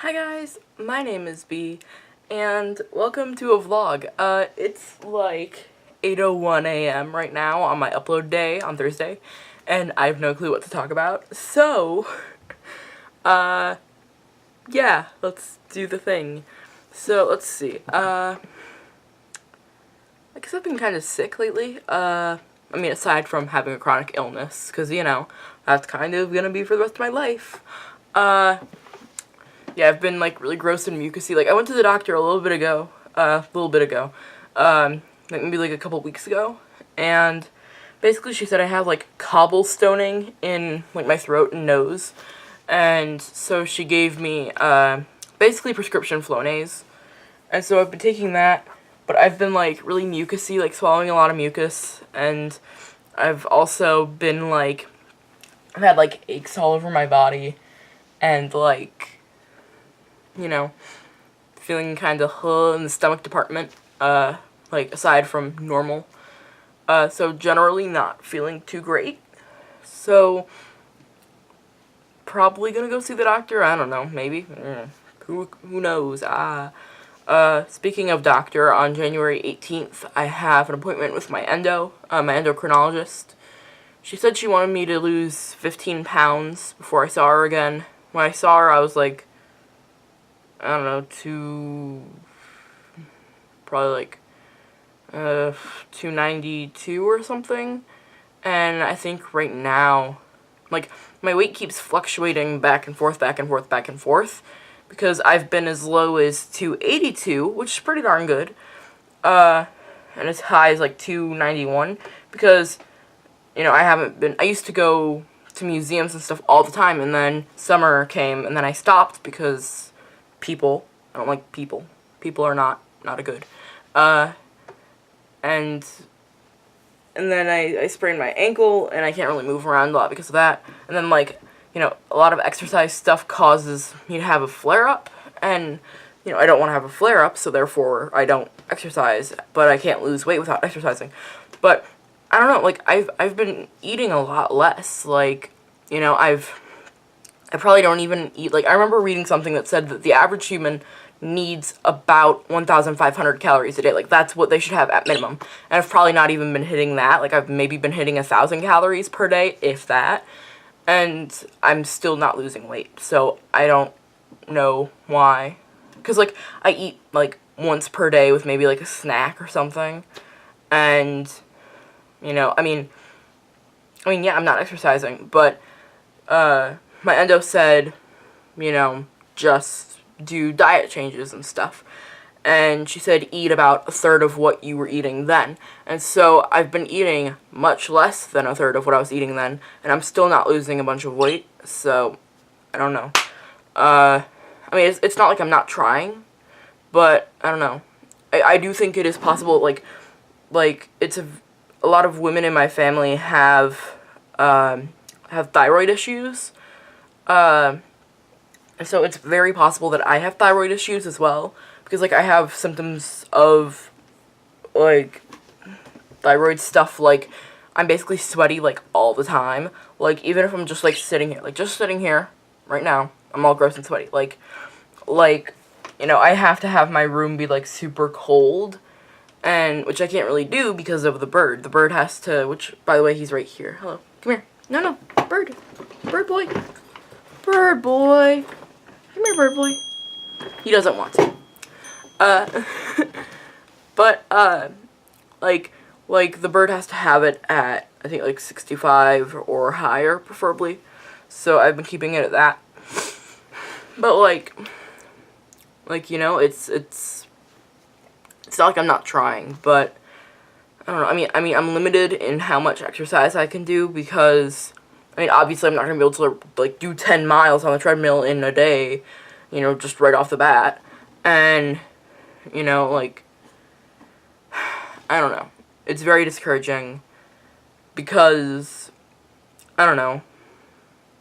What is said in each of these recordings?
Hi guys, my name is B, and welcome to a vlog. It's like 8:01 a.m. right now on my upload day on Thursday, and I have no clue what to talk about. So, yeah, let's do the thing. So, let's see. I guess I've been kind of sick lately. I mean, aside from having a chronic illness, because, that's kind of gonna be for the rest of my life. Yeah, I've been, like, really gross and mucusy. Like, I went to the doctor a little bit ago, like, maybe, like, a couple weeks ago, and basically she said I have, like, cobblestoning in, like, my throat and nose, and so she gave me, basically prescription Flonase, and so I've been taking that, but I've been, like, really mucusy, like, swallowing a lot of mucus, and I've also been, like, I've had, like, aches all over my body, and, like, feeling kind of in the stomach department, like, aside from normal. So generally not feeling too great. So, probably gonna go see the doctor, I don't know, maybe. Who knows? Speaking of doctor, on January 18th, I have an appointment with my endocrinologist. She said she wanted me to lose 15 pounds before I saw her again. When I saw her, I was like, I don't know, probably like 292 or something, and I think right now, like, my weight keeps fluctuating back and forth, because I've been as low as 282, which is pretty darn good, and as high as like 291, because, I used to go to museums and stuff all the time, and then summer came, and then I stopped because I don't like people. People are not a good. And then I sprained my ankle, and I can't really move around a lot because of that. And then, like, a lot of exercise stuff causes me to have a flare-up, and, I don't want to have a flare-up, so therefore I don't exercise, but I can't lose weight without exercising. But, I don't know, like, I've been eating a lot less, like, I probably don't even eat, like, I remember reading something that said that the average human needs about 1,500 calories a day. Like, that's what they should have at minimum. And I've probably not even been hitting that. Like, I've maybe been hitting 1,000 calories per day, if that. And I'm still not losing weight. So, I don't know why. Because, like, I eat, like, once per day with maybe, like, a snack or something. And, I mean, yeah, I'm not exercising, but, my endo said, just do diet changes and stuff. And she said eat about a third of what you were eating then. And so I've been eating much less than a third of what I was eating then, and I'm still not losing a bunch of weight, so I don't know. I mean, it's not like I'm not trying, but I don't know. I do think it is possible, like, it's a lot of women in my family have thyroid issues. And so it's very possible that I have thyroid issues as well, because, like, I have symptoms of, like, thyroid stuff, like, I'm basically sweaty, like, all the time, like, even if I'm just, like, sitting here, right now, I'm all gross and sweaty, like, I have to have my room be, like, super cold, and, which I can't really do because of the bird has to, which, by the way, he's right here, hello, come here, no, bird boy, bird boy. Come here, bird boy. He doesn't want to. But, like, the bird has to have it at, I think, like, 65 or higher, preferably. So I've been keeping it at that. But, like, it's not like I'm not trying, but, I don't know, I mean, I'm limited in how much exercise I can do, because, I mean, obviously I'm not going to be able to, like, do 10 miles on the treadmill in a day, just right off the bat, and, like, I don't know, it's very discouraging, because, I don't know,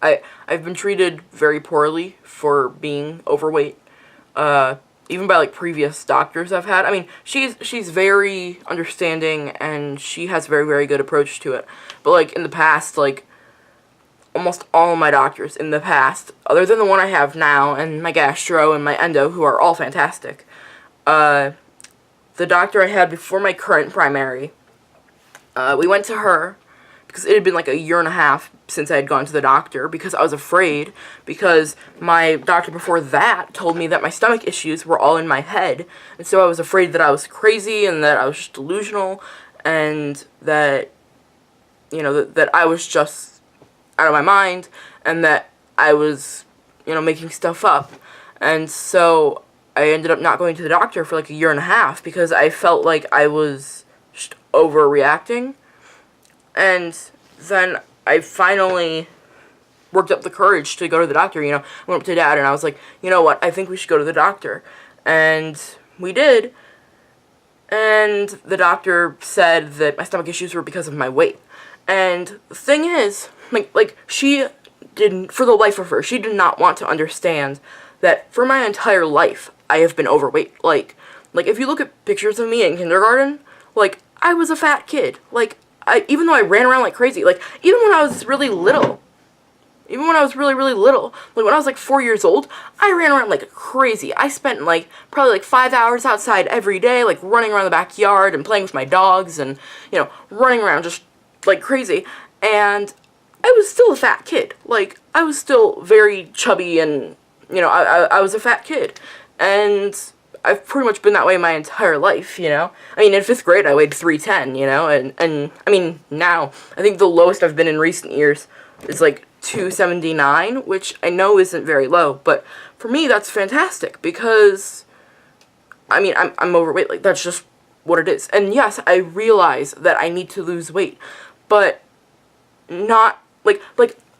I've been treated very poorly for being overweight, even by, like, previous doctors I've had. I mean, she's very understanding, and she has a very, very good approach to it, but, like, in the past, like, almost all my doctors in the past, other than the one I have now, and my gastro and my endo, who are all fantastic. The doctor I had before my current primary, we went to her because it had been like a year and a half since I had gone to the doctor, because I was afraid, because my doctor before that told me that my stomach issues were all in my head, and so I was afraid that I was crazy and that I was just delusional, and that, you know, that I was just out of my mind, and that I was, you know, making stuff up. And so I ended up not going to the doctor for like a year and a half because I felt like I was just overreacting. And then I finally worked up the courage to go to the doctor. You know, I went up to Dad and I was like, you know what, I think we should go to the doctor. And we did. And the doctor said that my stomach issues were because of my weight. And the thing is, like she didn't, for the life of her, she did not want to understand that for my entire life, I have been overweight. Like if you look at pictures of me in kindergarten, like, I was a fat kid. Like, even though I ran around like crazy, like, even when I was really little, even when I was really, really little, like, when I was, like, 4 years old, I ran around like crazy. I spent, like, probably, like, 5 hours outside every day, like, running around the backyard and playing with my dogs and, you know, running around just like crazy. And I was still a fat kid. Like, I was still very chubby and, you know, I was a fat kid. And I've pretty much been that way my entire life, you know? I mean, in 5th grade, I weighed 310, you know? And I mean, now, I think the lowest I've been in recent years is, like, 279, which I know isn't very low, but for me, that's fantastic, because, I mean, I'm overweight. Like, that's just what it is. And yes, I realize that I need to lose weight, but not, like,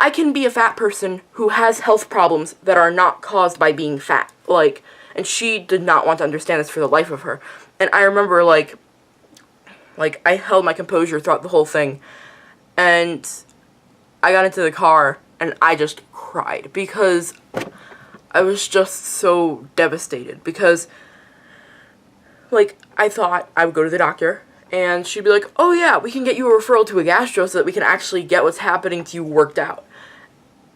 I can be a fat person who has health problems that are not caused by being fat, like, and she did not want to understand this for the life of her. And I remember, like, I held my composure throughout the whole thing, and I got into the car, and I just cried, because I was just so devastated, because, like, I thought I would go to the doctor, and she'd be like, oh yeah, we can get you a referral to a gastro so that we can actually get what's happening to you worked out.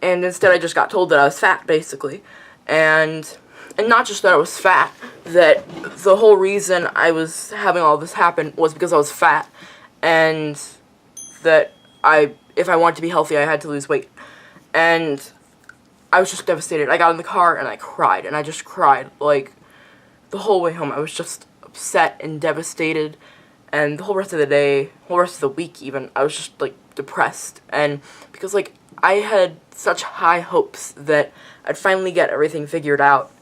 And instead I just got told that I was fat, basically. And not just that I was fat, that the whole reason I was having all this happen was because I was fat, and that if I wanted to be healthy, I had to lose weight. And I was just devastated. I got in the car and I cried, and I just cried, like, the whole way home. I was just upset and devastated, and the whole rest of the day, whole rest of the week even, I was just, like, depressed. And because, like, I had such high hopes that I'd finally get everything figured out,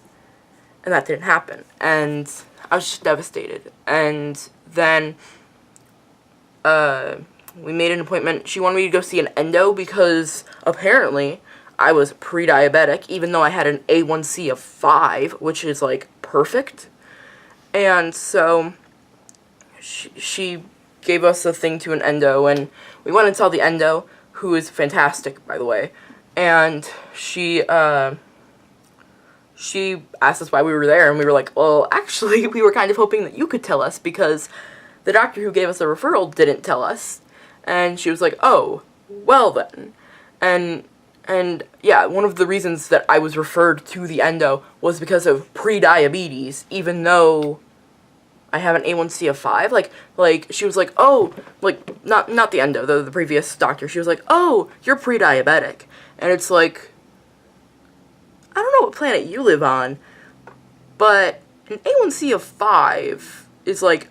and that didn't happen. And I was just devastated. And then, we made an appointment. She wanted me to go see an endo because apparently I was pre-diabetic, even though I had an A1C of 5, which is, like, perfect. And so she gave us a thing to an endo, and we went and saw the endo, who is fantastic, by the way. And she asked us why we were there, and we were like, well, actually, we were kind of hoping that you could tell us, because the doctor who gave us a referral didn't tell us. And she was like, oh, well then. And yeah, one of the reasons that I was referred to the endo was because of pre-diabetes, even though I have an A1C of 5. Like she was like, oh, like, not the endo, the previous doctor. She was like, oh, you're pre-diabetic. And it's like, I don't know what planet you live on, but an A1C of 5 is, like,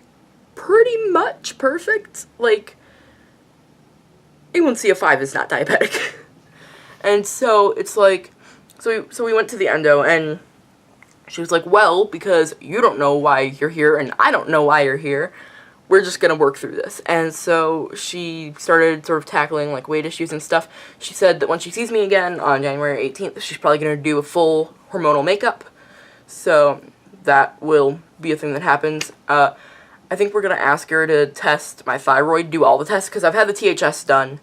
pretty much perfect. Like, A1C of 5 is not diabetic. And so it's like, so we went to the endo, and she was like, well, because you don't know why you're here and I don't know why you're here, we're just gonna work through this. And so she started sort of tackling, like, weight issues and stuff. She said that when she sees me again on January 18th, she's probably gonna do a full hormonal makeup. So that will be a thing that happens. I think we're gonna ask her to test my thyroid, do all the tests, because I've had the THS done,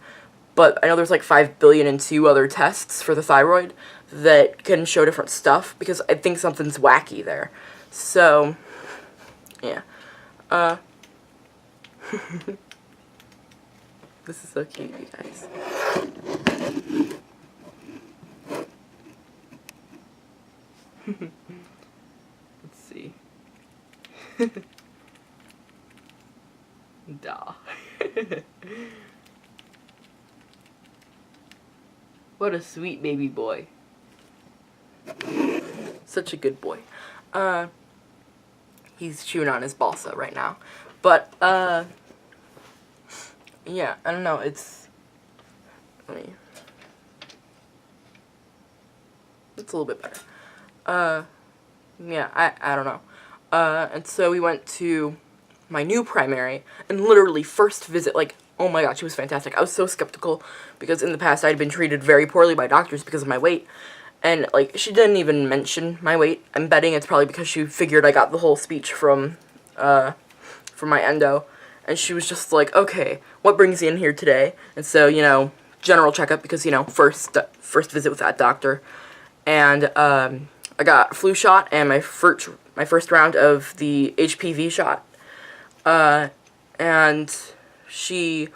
but I know there's like 5,000,000,002 other tests for the thyroid that can show different stuff, because I think something's wacky there. So, yeah. This is so cute, you guys. Let's see. Duh. What a sweet baby boy. Such a good boy. He's chewing on his balsa right now. But, yeah, I don't know, it's, it's a little bit better. Yeah, I don't know. And so we went to my new primary, and literally first visit, like, oh my god, she was fantastic. I was so skeptical, because in the past I'd been treated very poorly by doctors because of my weight. And, like, she didn't even mention my weight. I'm betting it's probably because she figured I got the whole speech from my endo. And she was just like, okay, what brings you in here today? And so, you know, general checkup, because, you know, first visit with that doctor. And, I got a flu shot and my first round of the HPV shot. And she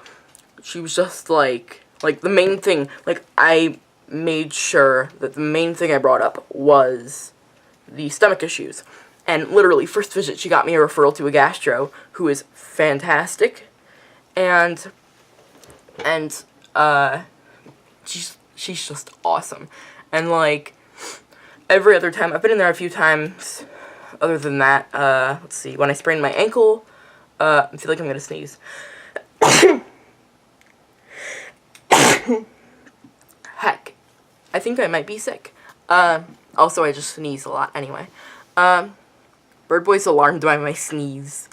was just like the main thing, like, I made sure that the main thing I brought up was the stomach issues. And literally, first visit, she got me a referral to a gastro who is fantastic. And she's just awesome. And, like, every other time, I've been in there a few times other than that. Let's see, when I sprained my ankle, I feel like I'm gonna sneeze. Heck, I think I might be sick. Also, I just sneeze a lot anyway. Bird Boy's alarmed by my sneeze.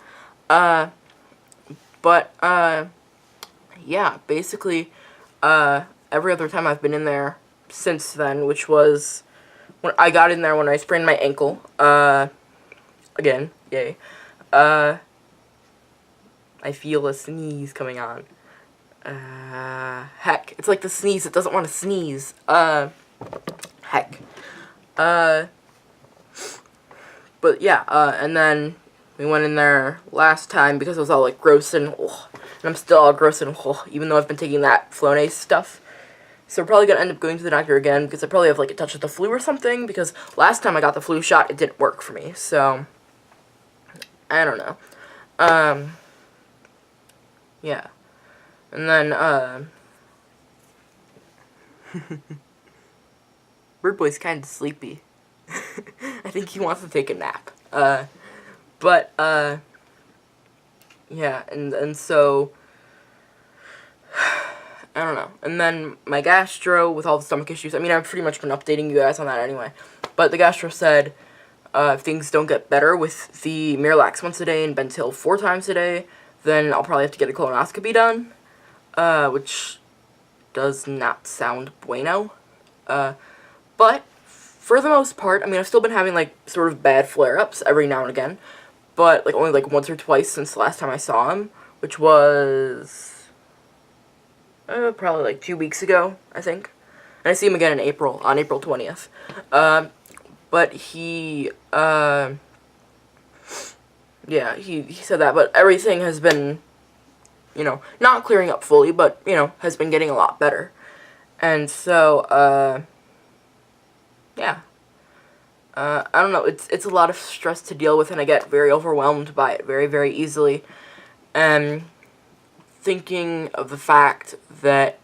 Yeah, basically, every other time I've been in there since then, which was when I got in there when I sprained my ankle, again, yay, I feel a sneeze coming on. Heck, it's like the sneeze that doesn't want to sneeze. Heck. But yeah, and then we went in there last time because it was all, like, gross and I'm still all gross and even though I've been taking that Flonase stuff. So we're probably going to end up going to the doctor again because I probably have, like, a touch of the flu or something, because last time I got the flu shot, it didn't work for me, so I don't know. Yeah. And then, Bird Boy's kind of sleepy. I think he wants to take a nap. Yeah, and so, I don't know. And then my gastro with all the stomach issues, I mean, I've pretty much been updating you guys on that anyway. But the gastro said, if things don't get better with the Miralax once a day and Bentil 4 times a day, then I'll probably have to get a colonoscopy done. Which does not sound bueno. But for the most part, I mean, I've still been having, like, sort of bad flare-ups every now and again, but, like, only, like, once or twice since the last time I saw him, which was, probably, like, 2 weeks ago, I think. And I see him again in April, on April 20th. But he, yeah, he said that, but everything has been, you know, not clearing up fully, but, you know, has been getting a lot better. And so, yeah. I don't know, it's a lot of stress to deal with, and I get very overwhelmed by it very, very easily. And thinking of the fact that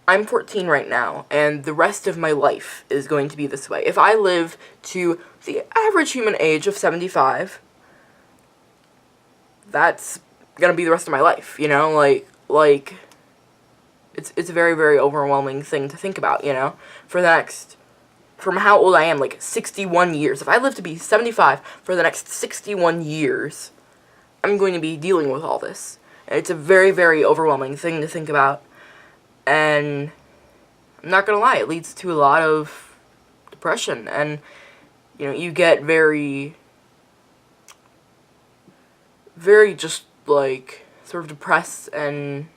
I'm 14 right now, and the rest of my life is going to be this way. If I live to the average human age of 75, that's gonna be the rest of my life, you know? Like, it's a very, very overwhelming thing to think about, you know? From how old I am, like, 61 years. If I live to be 75 for the next 61 years, I'm going to be dealing with all this. And it's a very, very overwhelming thing to think about. And I'm not gonna lie, it leads to a lot of depression. And, you know, you get very, very just, like, sort of depressed and,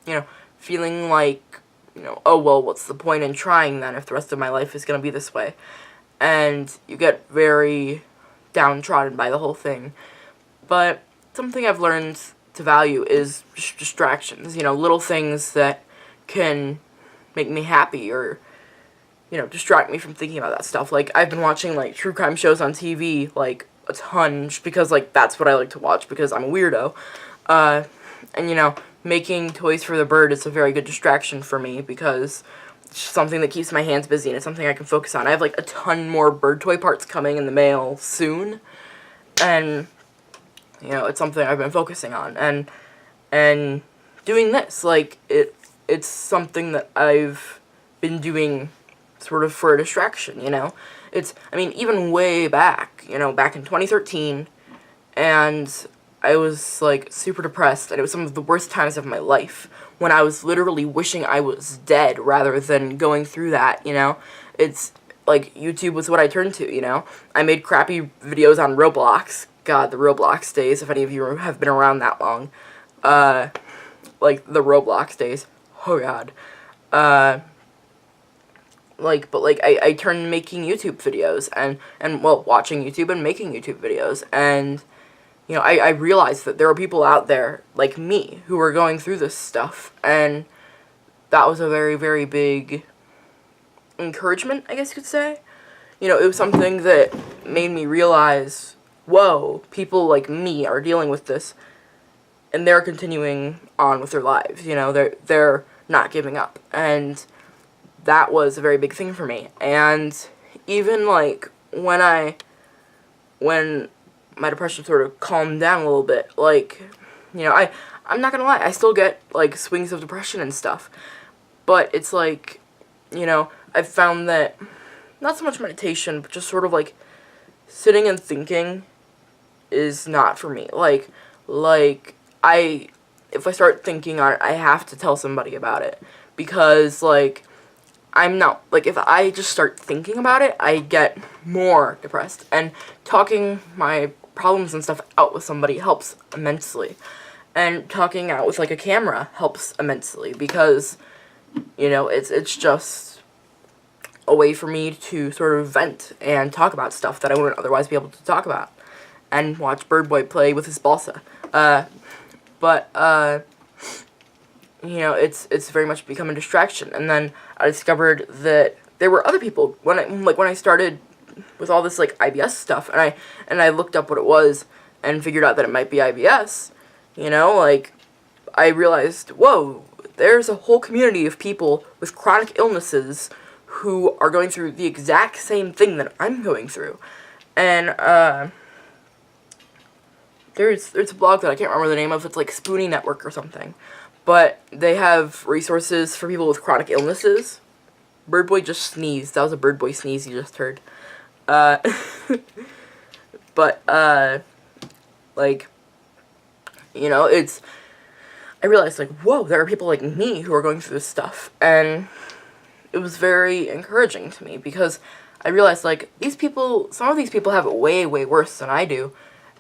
you know, feeling like, you know, oh, well, what's the point in trying then if the rest of my life is going to be this way? And you get very downtrodden by the whole thing. But something I've learned to value is distractions, you know, little things that can make me happy or, distract me from thinking about that stuff. Like, I've been watching, like, true crime shows on TV, like, a ton, just because, like, that's what I like to watch, because I'm a weirdo. And, making toys for the bird is a very good distraction for me, because it's something that keeps my hands busy, and it's something I can focus on. I have, like, a ton more bird toy parts coming in the mail soon, and, it's something I've been focusing on, and doing this, like, it's something that I've been doing sort of for a distraction, even way back, back in 2013, and I was, like, super depressed, and it was some of the worst times of my life, when I was literally wishing I was dead, rather than going through that, It's, like, YouTube was what I turned to, I made crappy videos on Roblox. God, the Roblox days, if any of you have been around that long. Like, the Roblox days. Oh, God. I turned making YouTube videos, and watching YouTube and making YouTube videos, and, I realized that there are people out there, like me, who are going through this stuff, and that was a very, very big encouragement, I guess you could say. It was something that made me realize, whoa, people like me are dealing with this, and they're continuing on with their lives, they're not giving up, and that was a very big thing for me. And even, like, when my depression sort of calmed down a little bit, like, I'm not gonna lie, I still get, like, swings of depression and stuff, but it's like, I've found that not so much meditation, but just sort of, like, sitting and thinking is not for me. Like, if I start thinking on it, I have to tell somebody about it, because, like, I'm not, like, if I just start thinking about it, I get more depressed, and talking my problems and stuff out with somebody helps immensely, and talking out with, like, a camera helps immensely, because, it's just a way for me to sort of vent and talk about stuff that I wouldn't otherwise be able to talk about, and watch Bird Boy play with his balsa. It's very much become a distraction. And then I discovered that there were other people when I started with all this, like, IBS stuff, and I looked up what it was and figured out that it might be IBS. I realized, whoa, there's a whole community of people with chronic illnesses who are going through the exact same thing that I'm going through. And there's a blog that I can't remember the name of. It's like Spoonie Network or something. But they have resources for people with chronic illnesses. Bird Boy just sneezed. That was a Bird Boy sneeze you just heard. It's... I realized, like, whoa, there are people like me who are going through this stuff. And it was very encouraging to me, because I realized, like, some of these people have it way, way worse than I do.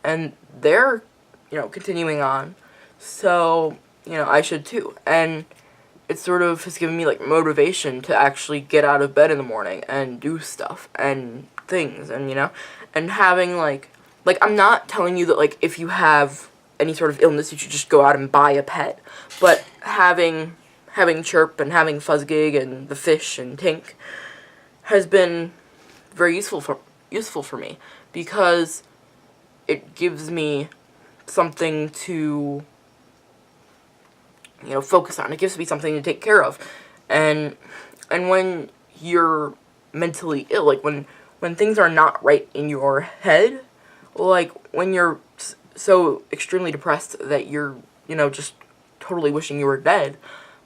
And they're, continuing on. So, I should too. And it sort of has given me, like, motivation to actually get out of bed in the morning and do stuff and things, and, and having, like, I'm not telling you that, like, if you have any sort of illness, you should just go out and buy a pet, but having Chirp and having Fuzzgig and the fish and Tink has been very useful for me, because it gives me something to, focus on. It gives me something to take care of. And when you're mentally ill, like, when things are not right in your head, like, when you're so extremely depressed that you're, just totally wishing you were dead,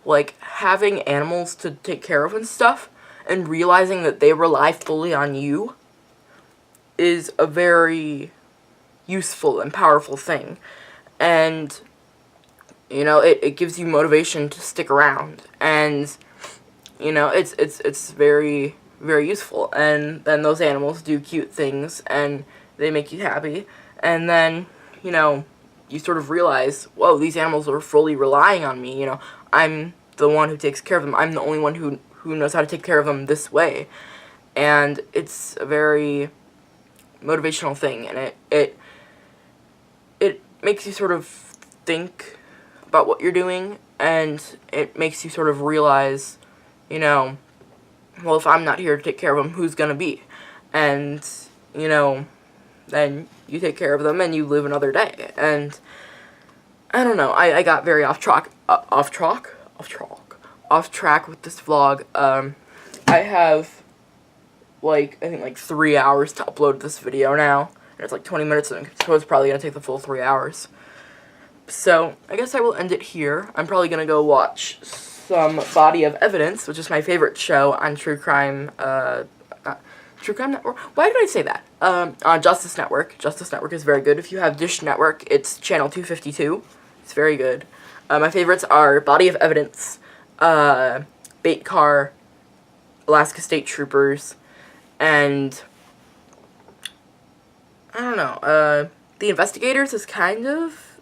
like, having animals to take care of and stuff, and realizing that they rely fully on you, is a very useful and powerful thing. And, it gives you motivation to stick around, and, it's very, very useful. And then those animals do cute things, and they make you happy, and then, you sort of realize, whoa, these animals are fully relying on me, I'm the one who takes care of them, I'm the only one who knows how to take care of them this way, and it's a very motivational thing, and it makes you sort of think about what you're doing, and it makes you sort of realize, well, if I'm not here to take care of them, who's gonna be? And, you know, then you take care of them and you live another day. And I don't know, I got very off track with this vlog. I have, like, I think like 3 hours to upload this video now, and it's like 20 minutes, so it's probably gonna take the full 3 hours. So, I guess I will end it here. I'm probably gonna go watch some Body of Evidence, which is my favorite show on True Crime Network? Why did I say that? On Justice Network. Justice Network is very good. If you have Dish Network, it's channel 252. It's very good. My favorites are Body of Evidence, Bait Car, Alaska State Troopers, and I don't know, The Investigators is kind of,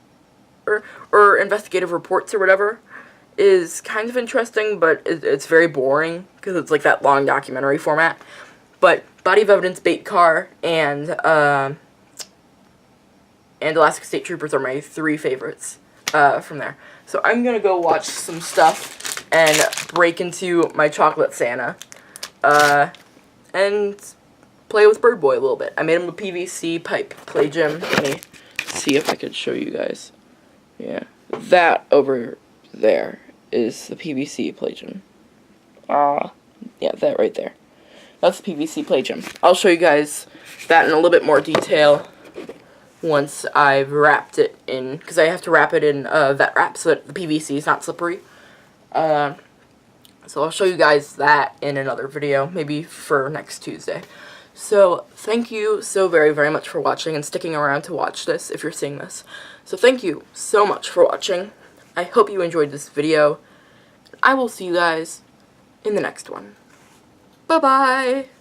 or Investigative Reports or whatever, is kind of interesting, but it's very boring, because it's like that long documentary format. But Body of Evidence, Bait Car, and Alaska State Troopers are my 3 favorites from there. So I'm gonna go watch some stuff and break into my chocolate Santa, and play with Bird Boy a little bit. I made him a PVC pipe play gym. Let me see if I could show you guys. Yeah, that over there is the PVC play gym. Yeah, that right there. That's the PVC play gym. I'll show you guys that in a little bit more detail once I've wrapped it in, because I have to wrap it in vet wrap so that the PVC is not slippery. So I'll show you guys that in another video, maybe for next Tuesday. So thank you so very, very much for watching and sticking around to watch this if you're seeing this. So thank you so much for watching. I hope you enjoyed this video. I will see you guys in the next one. Bye-bye!